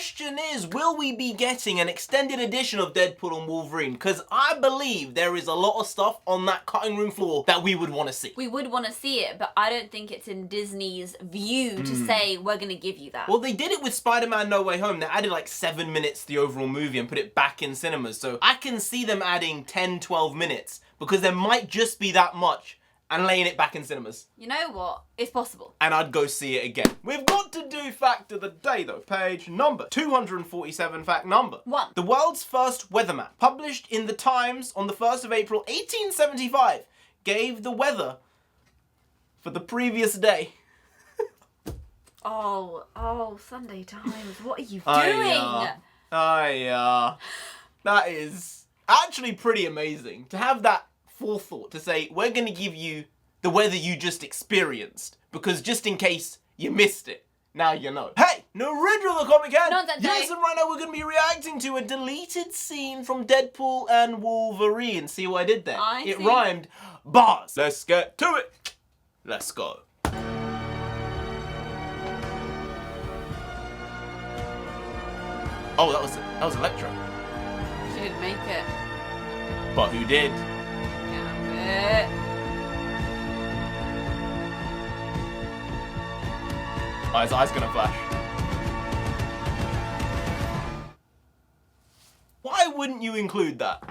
question is, will we be getting an extended edition of Deadpool and Wolverine? Because I believe there is a lot of stuff on that cutting room floor that we would want to see. We would want to see it, but I don't think it's in Disney's view to say, we're going to give you that. Well, they did it with Spider-Man No Way Home. They added like 7 minutes to the overall movie and put it back in cinemas. So I can see them adding 10, 12 minutes because there might just be that much and laying it back in cinemas. You know what? It's possible. And I'd go see it again. We've got to do fact of the day though. Page number 247, fact number 1. The world's first weather map, published in the Times on the 1st of April 1875, gave the weather for the previous day. Oh, Sunday Times, what are you doing? That is actually pretty amazing to have that forethought to say, we're going to give you the weather you just experienced, because just in case you missed it, now you know. Hey, NarendraTheComic head! Yes, and right now we're going to be reacting to a deleted scene from Deadpool and Wolverine. See what I did there? It rhymed. Bars. Let's get to it. Let's go. Oh, that was Electro. She didn't make it. But who did? Gambit. Oh, his eye's gonna flash. Why wouldn't you include that?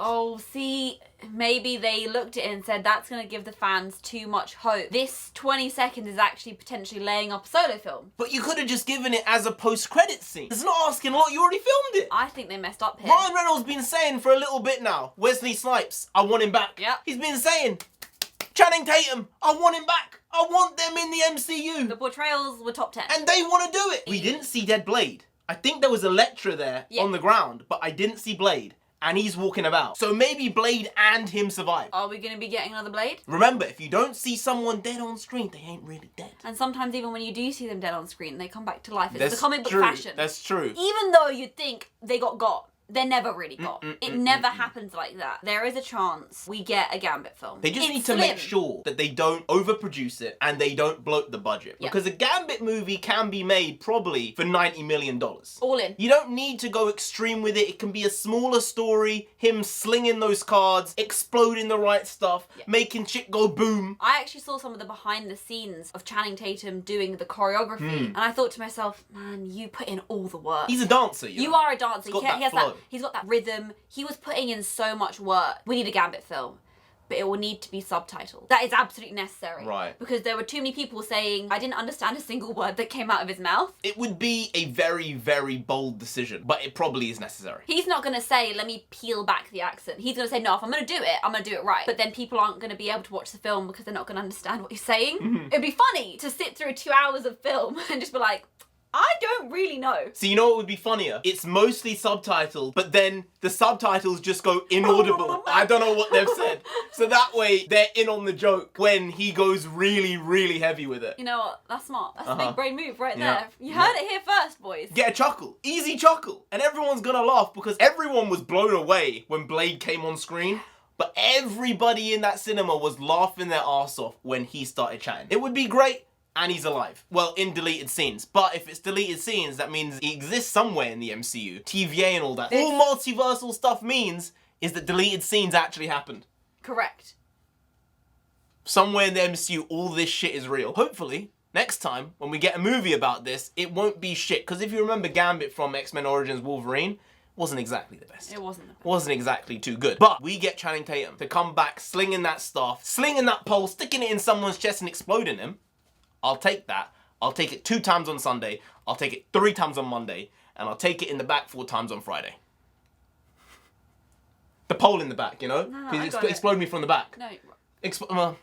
Oh, see, maybe they looked at it and said that's going to give the fans too much hope. This 20 seconds is actually potentially laying up a solo film. But you could have just given it as a post-credit scene. It's not asking a lot, you already filmed it. I think they messed up here. Ryan Reynolds been saying for a little bit now, Wesley Snipes, I want him back. Yep. He's been saying, Channing Tatum, I want him back. I want them in the MCU. The portrayals were top 10. And they want to do it. We didn't see Dead Blade. I think there was Elektra there on the ground, but I didn't see Blade. And he's walking about. So maybe Blade and him survive. Are we going to be getting another Blade? Remember, if you don't see someone dead on screen, they ain't really dead. And sometimes even when you do see them dead on screen, they come back to life. It's the comic book fashion. That's true. Even though you'd think they got, they're never really got. It never happens like that. There is a chance we get a Gambit film. They just need to make sure that they don't overproduce it and they don't bloat the budget. Yeah. Because a Gambit movie can be made probably for $90 million. All in. You don't need to go extreme with it. It can be a smaller story, him slinging those cards, exploding the right stuff, making shit go boom. I actually saw some of the behind the scenes of Channing Tatum doing the choreography and I thought to myself, man, you put in all the work. He's a dancer, you know? You are a dancer. He's got that rhythm. He was putting in so much work. We need a Gambit film, but it will need to be subtitled. That is absolutely necessary. Right. Because there were too many people saying, I didn't understand a single word that came out of his mouth. It would be a very, very bold decision, but it probably is necessary. He's not going to say, let me peel back the accent. He's going to say, no, if I'm going to do it, I'm going to do it right. But then people aren't going to be able to watch the film because they're not going to understand what he's saying. It'd be funny to sit through 2 hours of film and just be like, I don't really know. So you know what would be funnier? It's mostly subtitled, but then the subtitles just go inaudible. I don't know what they've said. So that way, they're in on the joke when he goes really, really heavy with it. You know what? That's smart. That's a big brain move right there. You heard it here first, boys. Get a chuckle. Easy chuckle. And everyone's gonna laugh because everyone was blown away when Blade came on screen. But everybody in that cinema was laughing their arse off when he started chatting. It would be great. And he's alive. Well, in deleted scenes. But if it's deleted scenes, that means he exists somewhere in the MCU. TVA and all that. All multiversal stuff means is that deleted scenes actually happened. Correct. Somewhere in the MCU, all this shit is real. Hopefully, next time, when we get a movie about this, it won't be shit. Because if you remember Gambit from X-Men Origins Wolverine, wasn't exactly the best. It wasn't the best. Wasn't exactly too good. But we get Channing Tatum to come back slinging that stuff, slinging that pole, sticking it in someone's chest and exploding him. I'll take that. I'll take it 2 times on Sunday. I'll take it 3 times on Monday. And I'll take it in the back 4 times on Friday. The pole in the back, you know? No, Explode me from the back. No. Well.